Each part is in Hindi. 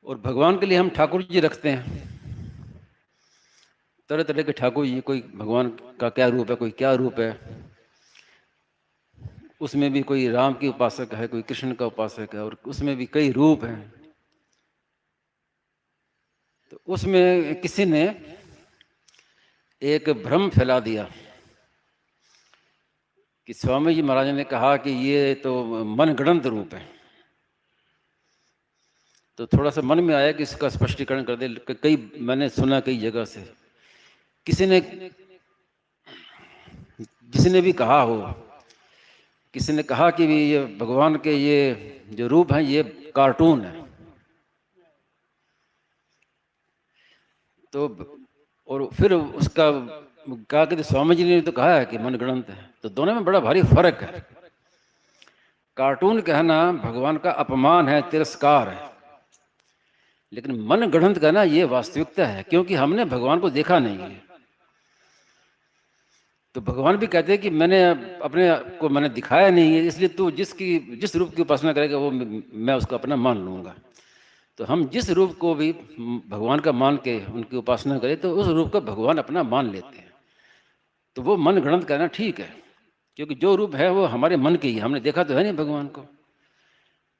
और भगवान के लिए हम ठाकुर जी रखते हैं, तरह तरह के ठाकुर जी, कोई भगवान का क्या रूप है, कोई क्या रूप है। उसमें भी कोई राम की उपासक है, कोई कृष्ण का उपासक है, और उसमें भी कई रूप हैं। तो उसमें किसी ने एक भ्रम फैला दिया कि स्वामी जी महाराज ने कहा कि ये तो मनगढ़ंत रूप है। तो थोड़ा सा मन में आया कि इसका स्पष्टीकरण कर दे। कई मैंने सुना कई जगह से, किसी ने, जिसने भी कहा हो, किसी ने कहा कि ये भगवान के ये जो रूप हैं ये कार्टून है। तो और फिर उसका कहा कि स्वामी जी ने तो कहा है कि मनगढ़ंत है। तो दोनों में बड़ा भारी फर्क है। कार्टून कहना भगवान का अपमान है, तिरस्कार है, लेकिन मनगढ़ंत कहना ये वास्तविकता है, क्योंकि हमने भगवान को देखा नहीं है। तो भगवान भी कहते हैं कि मैंने अपने को मैंने दिखाया नहीं है, इसलिए तू जिस रूप की उपासना करेगा वो मैं उसको अपना मान लूँगा। तो हम जिस रूप को भी भगवान का मान के उनकी उपासना करें तो उस रूप को भगवान अपना मान लेते हैं। तो वो मन गणंत कहना ठीक है, क्योंकि जो रूप है वो हमारे मन के ही, हमने देखा तो है नहीं भगवान को।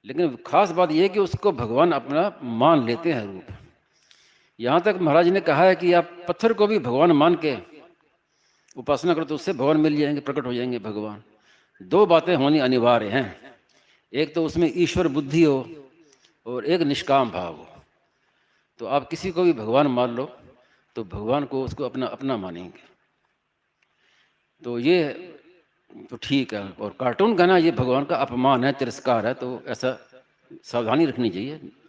लेकिन खास बात यह है कि उसको भगवान अपना मान लेते हैं रूप। यहाँ तक महाराज ने कहा है कि आप पत्थर को भी भगवान मान के उपासना करो तो उससे भगवान मिल जाएंगे, प्रकट हो जाएंगे भगवान। दो बातें होनी अनिवार्य हैं, एक तो उसमें ईश्वर बुद्धि हो और एक निष्काम भाव हो। तो आप किसी को भी भगवान मान लो तो भगवान को उसको अपना अपना मानेंगे, तो ये तो ठीक है। और कार्टून कहना ये भगवान का अपमान है, तिरस्कार है, तो ऐसा सावधानी रखनी चाहिए।